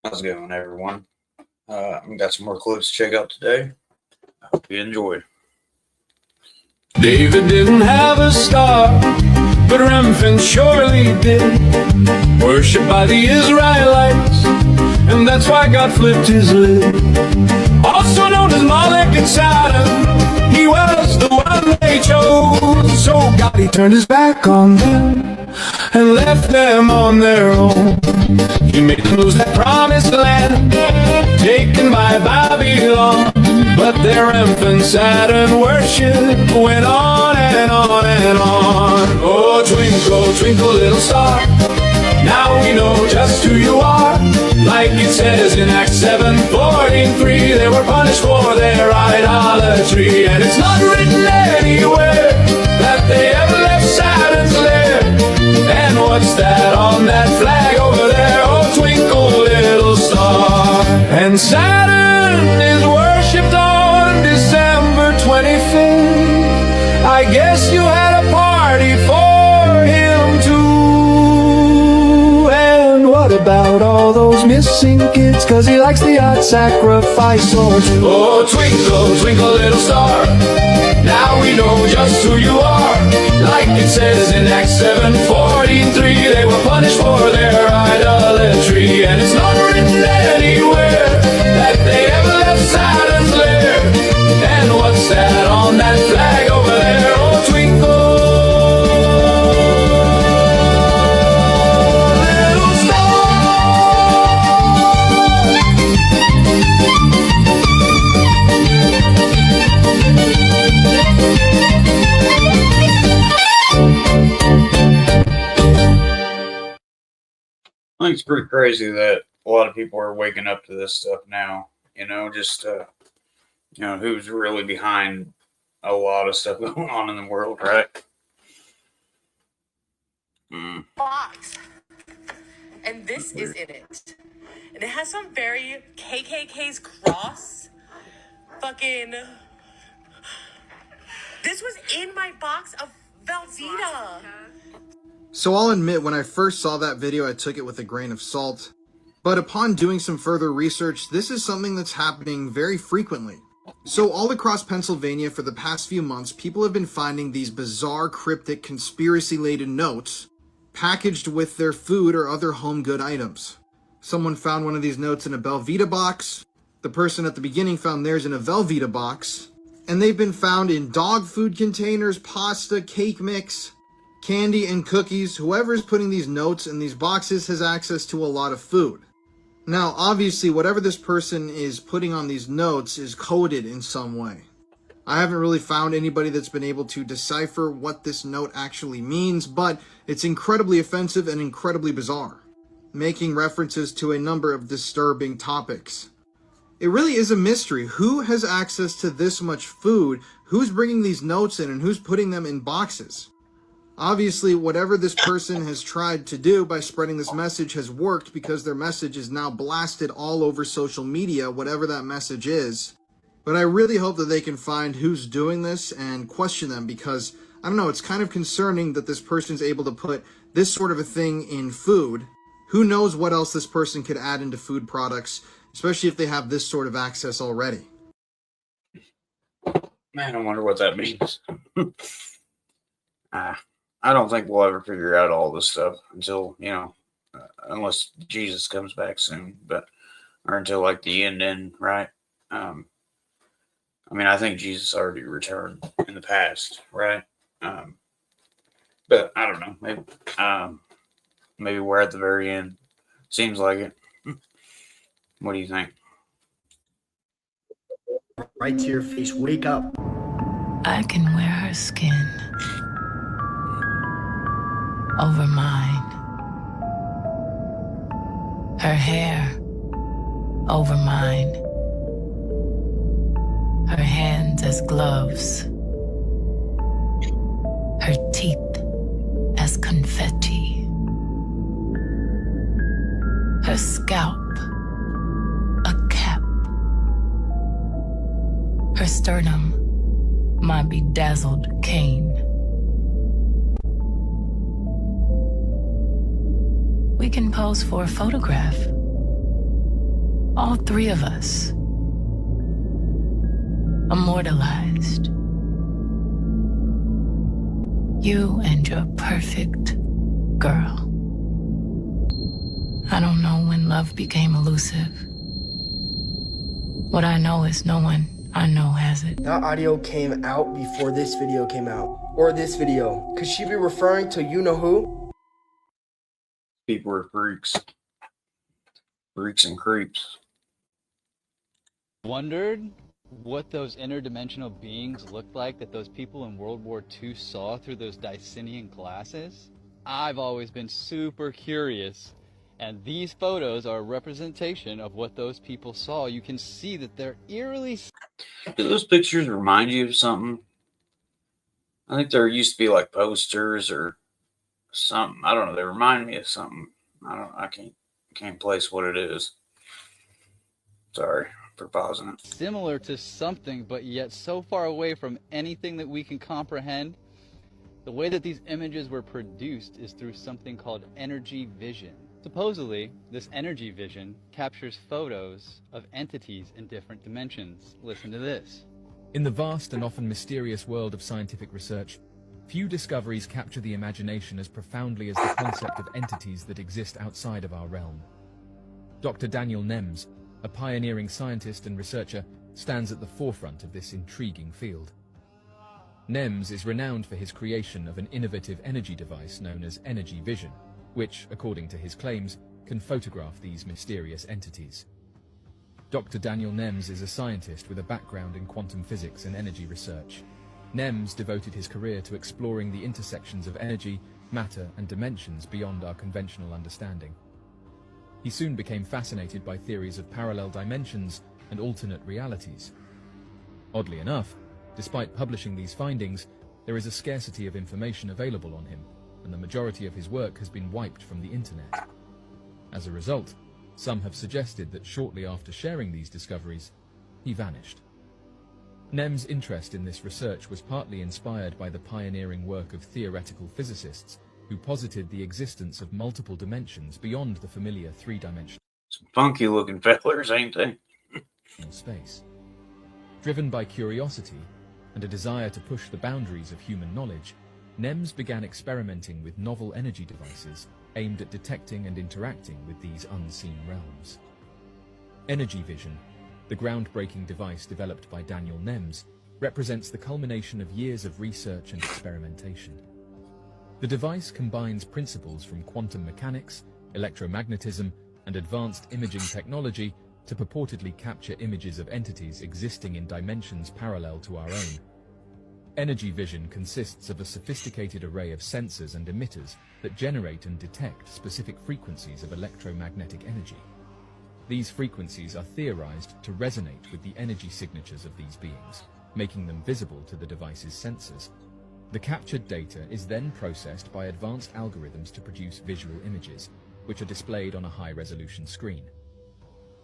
How's it going, everyone? We got some more clips to check out today. I hope you enjoyed. David didn't have a star, but Rampham surely did. Worshipped by the Israelites, and that's why God flipped his lid. Also known as Molech and Saturn, he was the one they chose. So God, he turned his back on them and left them on their own. He made them lose that promised land, taken by Babylon. But their Rampham Saturn worship went on and on and on. Oh, twinkle, twinkle, little star, now we know just who you are. Like it says in Acts 7:43, they were punished for their idolatry. And it's not written anywhere that they ever left Saturn's lair. And what's that on that flag over there? Oh, twinkle, little star. And Saturn is worshipped on December 25th. I guess you had a party for him too. And what about all those missing kids? 'Cause he likes the odd sacrifice or two. Oh, twinkle, twinkle, little star, now we know just who you are. Like it says in Acts 7:43, they were punished for their idolatry. And it's not written anywhere that they ever left Saturn's lair. And what's that on that flag over there? Oh, twinkle, little star. I think it's pretty crazy that a lot of people are waking up to this stuff now. Who's really behind a lot of stuff going on in the world, right? Box. And this is in it. And it has some very KKK's cross. Fucking. This was in my box of Velveeta. So I'll admit, when I first saw that video, I took it with a grain of salt. But upon doing some further research, this is something that's happening very frequently. So all across Pennsylvania for the past few months, people have been finding these bizarre, cryptic, conspiracy-laden notes packaged with their food or other home good items. Someone found one of these notes in a Velveeta box. The person at the beginning found theirs in a Velveeta box. And they've been found in dog food containers, pasta, cake mix, candy, and cookies. Whoever's putting these notes in these boxes has access to a lot of food. Now, obviously, whatever this person is putting on these notes is coded in some way. I haven't really found anybody that's been able to decipher what this note actually means, but it's incredibly offensive and incredibly bizarre, making references to a number of disturbing topics. It really is a mystery. Who has access to this much food? Who's bringing these notes in and who's putting them in boxes? Obviously, whatever this person has tried to do by spreading this message has worked, because their message is now blasted all over social media, whatever that message is. But I really hope that they can find who's doing this and question them, because, I don't know, it's kind of concerning that this person's able to put this sort of a thing in food. Who knows what else this person could add into food products, especially if they have this sort of access already. Man, I wonder what that means. I don't think we'll ever figure out all this stuff until, unless Jesus comes back soon, or until like the end, right? I think Jesus already returned in the past, right? But I don't know, maybe we're at the very end. Seems like it. What do you think? Right to your face, wake up. I can wear her skin over mine, her hair over mine, her hands as gloves, her teeth as confetti, her scalp a cap, her sternum my bedazzled cane. We can pose for a photograph. All three of us. Immortalized. You and your perfect girl. I don't know when love became elusive. What I know is no one I know has it. That audio came out before this video came out. Or this video. Could she be referring to you know who? People are freaks. Freaks and creeps. Wondered what those interdimensional beings looked like that those people in World War II saw through those Dicenian glasses? I've always been super curious, and these photos are a representation of what those people saw. You can see that they're eerily... Do those pictures remind you of something? I think there used to be like posters or something. I don't know. They remind me of something. I can't place what it is. Sorry for pausing it. similar to something, but yet so far away from anything that we can comprehend. The way that these images were produced is through something called energy vision. Supposedly, this energy vision captures photos of entities in different dimensions. Listen to this. In the vast and often mysterious world of scientific research, few discoveries capture the imagination as profoundly as the concept of entities that exist outside of our realm. Dr. Daniel Nems, a pioneering scientist and researcher, stands at the forefront of this intriguing field. Nems is renowned for his creation of an innovative energy device known as energy vision, which, according to his claims, can photograph these mysterious entities. Dr. Daniel Nems is a scientist with a background in quantum physics and energy research. Nems devoted his career to exploring the intersections of energy, matter, and dimensions beyond our conventional understanding. He soon became fascinated by theories of parallel dimensions and alternate realities. Oddly enough, despite publishing these findings, there is a scarcity of information available on him, and the majority of his work has been wiped from the internet. As a result, some have suggested that shortly after sharing these discoveries, he vanished. Nems' interest in this research was partly inspired by the pioneering work of theoretical physicists who posited the existence of multiple dimensions beyond the familiar three-dimensional Some funky looking fellers, ain't they? space. Driven by curiosity and a desire to push the boundaries of human knowledge, Nems began experimenting with novel energy devices aimed at detecting and interacting with these unseen realms. Energy vision, the groundbreaking device developed by Daniel Nems, represents the culmination of years of research and experimentation. The device combines principles from quantum mechanics, electromagnetism, and advanced imaging technology to purportedly capture images of entities existing in dimensions parallel to our own. Energy vision consists of a sophisticated array of sensors and emitters that generate and detect specific frequencies of electromagnetic energy. These frequencies are theorized to resonate with the energy signatures of these beings, making them visible to the device's sensors. The captured data is then processed by advanced algorithms to produce visual images, which are displayed on a high-resolution screen.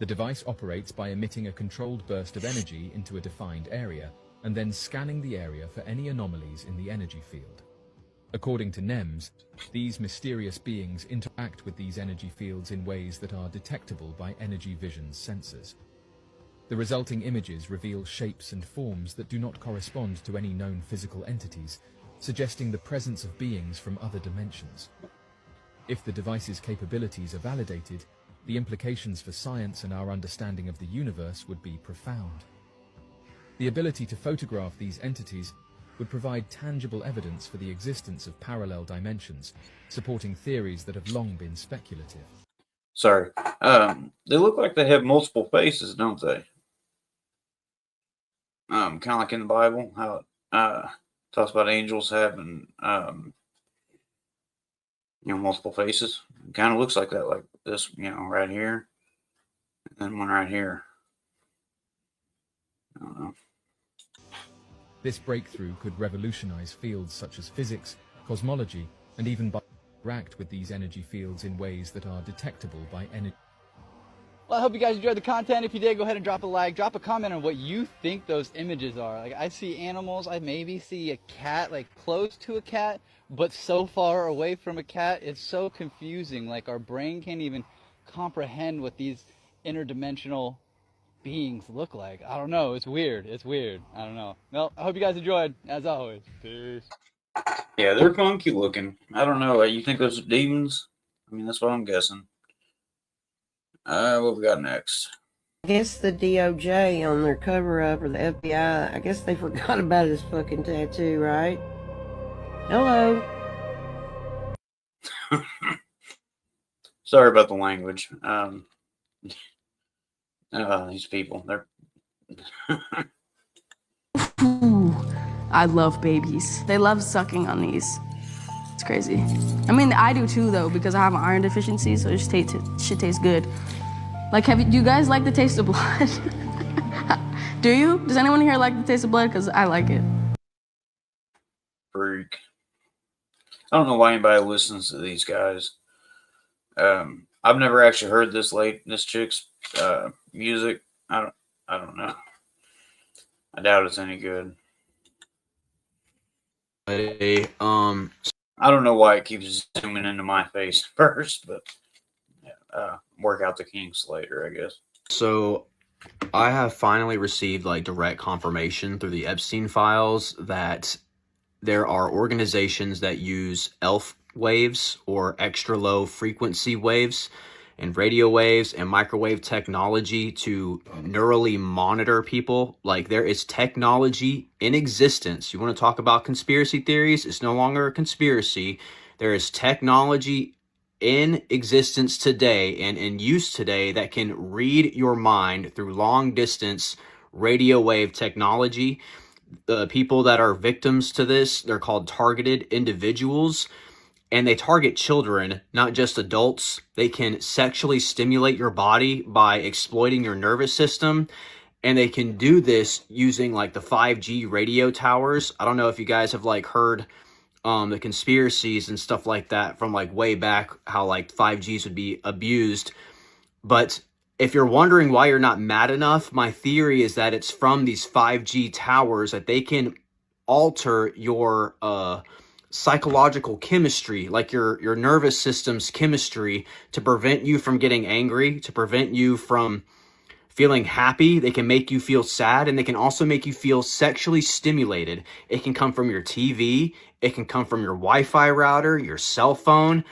The device operates by emitting a controlled burst of energy into a defined area, and then scanning the area for any anomalies in the energy field. According to Nems, these mysterious beings interact with these energy fields in ways that are detectable by energy vision's sensors. The resulting images reveal shapes and forms that do not correspond to any known physical entities, suggesting the presence of beings from other dimensions. If the device's capabilities are validated, the implications for science and our understanding of the universe would be profound. The ability to photograph these entities would provide tangible evidence for the existence of parallel dimensions, supporting theories that have long been speculative. Sorry. They look like they have multiple faces, don't they? Kind of like in the Bible, how it talks about angels having, multiple faces. It kind of looks like that, like this, right here, and then one right here. I don't know. This breakthrough could revolutionize fields such as physics, cosmology, and even interact with these energy fields in ways that are detectable by energy. Well, I hope you guys enjoyed the content. If you did, go ahead and drop a like, drop a comment on what you think those images are. Like, I see animals, I maybe see a cat, like close to a cat, but so far away from a cat, it's so confusing. Like, our brain can't even comprehend what these interdimensional beings look like. I don't know. It's weird. It's weird. I don't know. Well, I hope you guys enjoyed. As always, peace. Yeah, they're funky looking. I don't know. You think those are demons? I mean, that's what I'm guessing. What we got next? I guess the DOJ on their cover-up, or the FBI, I guess they forgot about his fucking tattoo, right? Hello. Sorry about the language. These people, they're... Ooh, I love babies. They love sucking on these. It's crazy. I mean, I do too, though, because I have an iron deficiency, so shit tastes good. Like, do you guys like the taste of blood? Do you? Does anyone here like the taste of blood? Because I like it. Freak. I don't know why anybody listens to these guys. I've never actually heard this chick's music. I don't know. I doubt it's any good. Hey, I don't know why it keeps zooming into my face first, but work out the kinks later, I guess. so I have finally received like direct confirmation through the Epstein files that there are organizations that use ELF waves or extra low frequency waves and radio waves and microwave technology to neurally monitor people. Like, there is technology in existence. You want to talk about conspiracy theories? It's no longer a conspiracy. There is technology in existence today and in use today that can read your mind through long distance radio wave technology. The people that are victims to this, they're called targeted individuals, and they target children, not just adults. They can sexually stimulate your body by exploiting your nervous system, and they can do this using like the 5G radio towers. I don't know if you guys have like heard the conspiracies and stuff like that from like way back, how like 5Gs would be abused. But if you're wondering why you're not mad enough, my theory is that it's from these 5G towers that they can alter your psychological chemistry, like your nervous system's chemistry, to prevent you from getting angry, to prevent you from feeling happy. They can make you feel sad, and they can also make you feel sexually stimulated. It can come from your TV, it can come from your Wi-Fi router, your cell phone,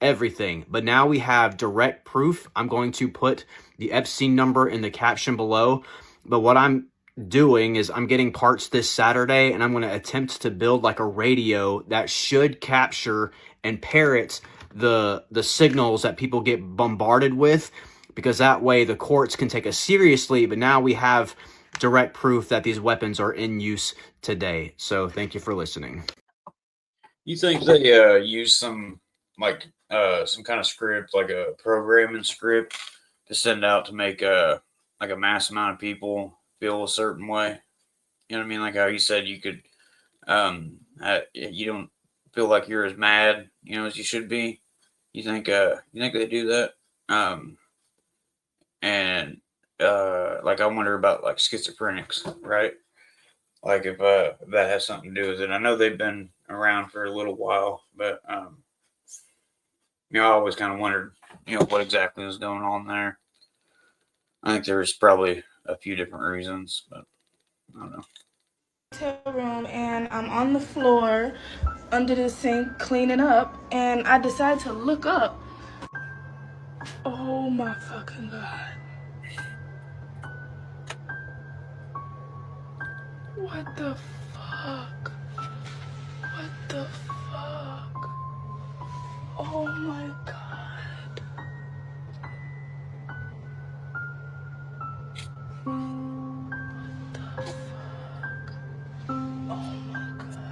everything. But now we have direct proof. I'm going to put the Epstein number in the caption below. But what I'm doing is I'm getting parts this Saturday, and I'm going to attempt to build like a radio that should capture and parrot the signals that people get bombarded with, because that way the courts can take us seriously. But now we have direct proof that these weapons are in use today. So thank you for listening. You think they use some some kind of script, like a programming script, to send out to make like a mass amount of people feel a certain way? You know what I mean? Like how you said you could, you don't feel like you're as mad, as you should be. You think they do that? And like I wonder about like schizophrenics, right? Like if that has something to do with it. I know they've been around for a little while, but I always kind of wondered, what exactly was going on there. I think there's probably a few different reasons, but I don't know. Hotel room, and I'm on the floor under the sink cleaning up, and I decide to look up. Oh my fucking god. What the fuck? What the fuck? Oh my god. What the fuck? Oh my god.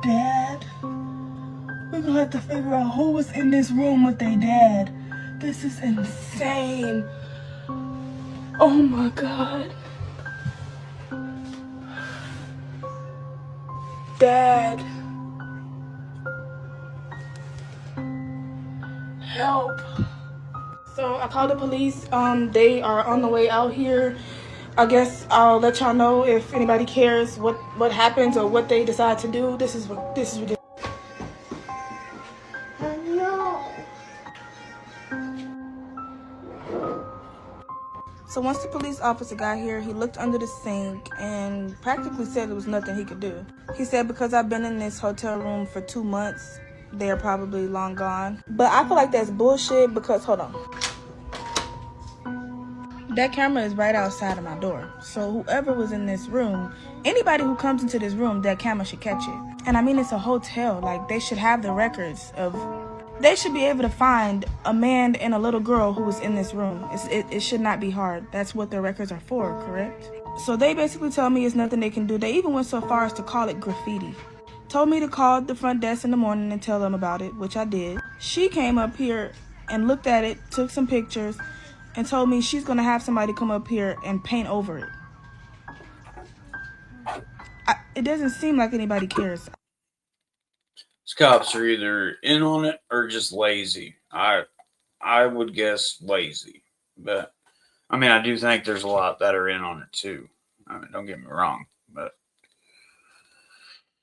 Dad? We're gonna have to figure out who was in this room with their dad. This is insane. Oh my god. Dad. Help. So I called the police. They are on the way out here. I guess I'll let y'all know if anybody cares what happens or what they decide to do. This is ridiculous. I know. So once the police officer got here, he looked under the sink and practically said there was nothing he could do. He said because I've been in this hotel room for 2 months, they're probably long gone. But I feel like that's bullshit because, hold on. That camera is right outside of my door. So whoever was in this room, anybody who comes into this room, that camera should catch it. And I mean, it's a hotel. Like, they should have the records of... They should be able to find a man and a little girl who was in this room. It should not be hard. That's what their records are for, correct? So they basically tell me it's nothing they can do. They even went so far as to call it graffiti. Told me to call the front desk in the morning and tell them about it, which I did. She came up here and looked at it, took some pictures, and told me she's going to have somebody come up here and paint over it. It doesn't seem like anybody cares. These cops are either in on it or just lazy. I would guess lazy. But, I mean, I do think there's a lot that are in on it, too. I mean, don't get me wrong. But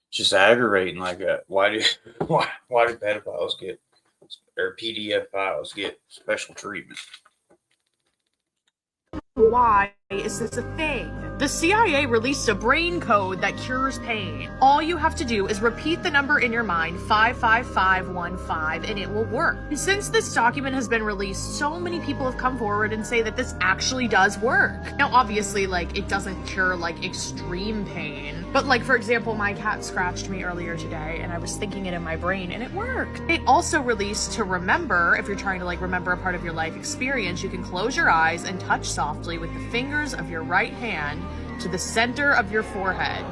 it's just aggravating like that. Why do pedophiles get, or PDF files get special treatment? Why is this a thing? The CIA released a brain code that cures pain. All you have to do is repeat the number in your mind, 55515, and it will work. And since this document has been released, so many people have come forward and say that this actually does work. Now, obviously, like, it doesn't cure, like, extreme pain. But, like, for example, my cat scratched me earlier today, and I was thinking it in my brain, and it worked. It also released to remember, if you're trying to, like, remember a part of your life experience, you can close your eyes and touch softly with the fingers of your right hand to the center of your forehead.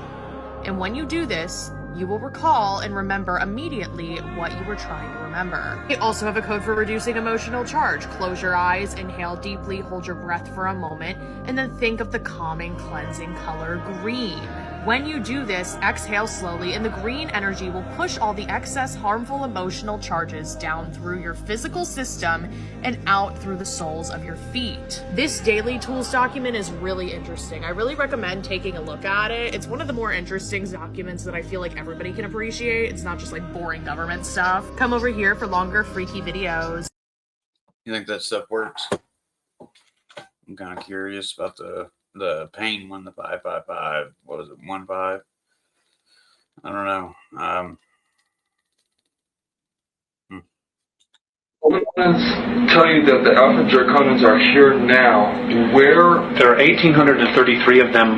And when you do this, you will recall and remember immediately what you were trying to remember. They also have a code for reducing emotional charge. Close your eyes, inhale deeply, hold your breath for a moment, and then think of the calming, cleansing color green. When you do this, exhale slowly, and the green energy will push all the excess harmful emotional charges down through your physical system and out through the soles of your feet. This daily tools document is really interesting. I really recommend taking a look at it. It's one of the more interesting documents that I feel like everybody can appreciate. It's not just like boring government stuff. Come over here for longer freaky videos. You think that stuff works? I'm kind of curious about the pain one, the 555, what was it, 15? I don't know. Let's tell you that the Alpha Draconans are here now. Where? There are 1,833 of them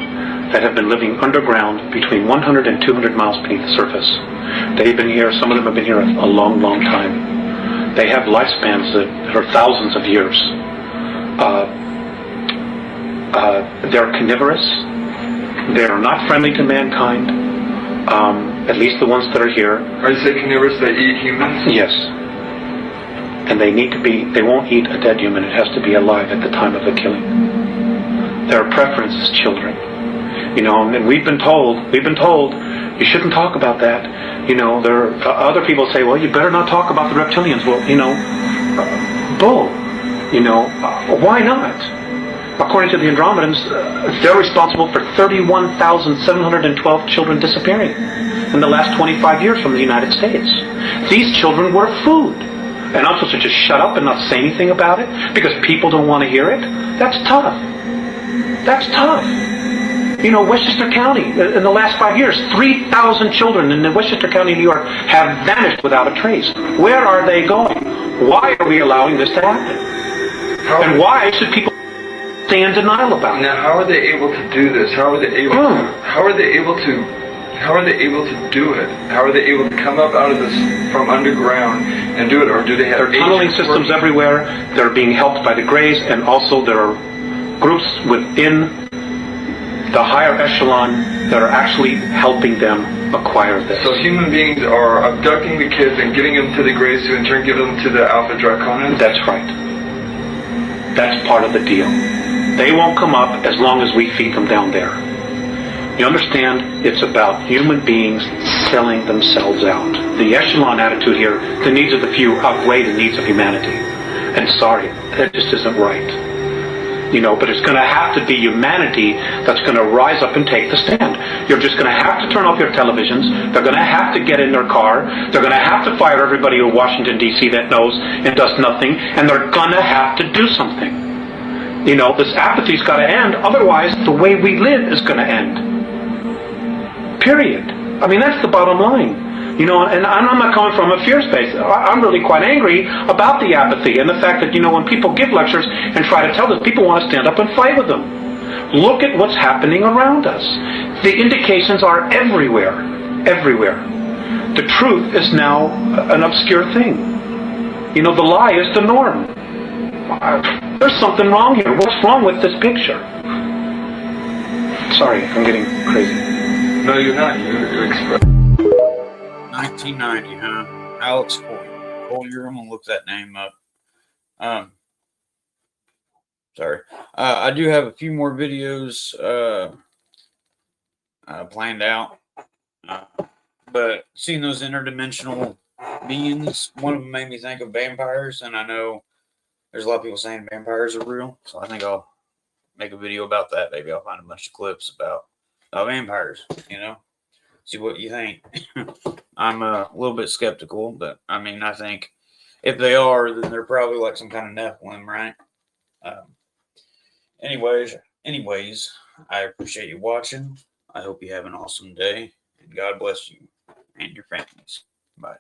that have been living underground between 100 and 200 miles beneath the surface. They've been here, some of them have been here a long, long time. They have lifespans that are thousands of years. They're carnivorous. They're not friendly to mankind. At least the ones that are here. Are you saying carnivorous, they eat humans? Yes. And they won't eat a dead human. It has to be alive at the time of the killing. Their preference is children. You know, and we've been told you shouldn't talk about that. You know, there are other people say, well, you better not talk about the reptilians. Well, you know, bull. You know, why not? According to the Andromedans, they're responsible for 31,712 children disappearing in the last 25 years from the United States. These children were food. And I'm supposed to just shut up and not say anything about it because people don't want to hear it? That's tough. That's tough. You know, Westchester County, in the last 5 years, 3,000 children in Westchester County, New York, have vanished without a trace. Where are they going? Why are we allowing this to happen? And why should people stay in denial about it? Now, how are they able to do this? How are they able to do it? How are they able to come up out of this from underground and do it? Or do they have... There are tunneling systems everywhere. They're being helped by the Greys, and also there are groups within the higher echelon that are actually helping them acquire this. So human beings are abducting the kids and getting them to the Greys, who in turn give them to the Alpha Draconans? That's right. That's part of the deal. They won't come up as long as we feed them down there. You understand? It's about human beings selling themselves out. The echelon attitude here, the needs of the few outweigh the needs of humanity. And sorry, that just isn't right. You know, but it's going to have to be humanity that's going to rise up and take the stand. You're just going to have to turn off your televisions. They're going to have to get in their car. They're going to have to fire everybody in Washington, D.C. that knows and does nothing. And they're going to have to do something. You know, this apathy's got to end. Otherwise, the way we live is going to end. Period. I mean, that's the bottom line. You know, and I'm not coming from a fear space. I'm really quite angry about the apathy and the fact that, you know, when people give lectures and try to tell them, people want to stand up and fight with them. Look at what's happening around us. The indications are everywhere. Everywhere. The truth is now an obscure thing. You know, the lie is the norm. There's something wrong here. What's wrong with this picture? Sorry, I'm getting crazy. No, you're not. You express. 1990, huh? Alex Collier. I'm gonna look that name up. Sorry. I do have a few more videos planned out. But seeing those interdimensional beings, one of them made me think of vampires, and I know there's a lot of people saying vampires are real, so I think I'll make a video about that. Maybe I'll find a bunch of clips about vampires, you know, see what you think. I'm a little bit skeptical, but I mean, I think if they are, then they're probably like some kind of Nephilim, right? Anyways, I appreciate you watching. I hope you have an awesome day, and God bless you and your families. Bye.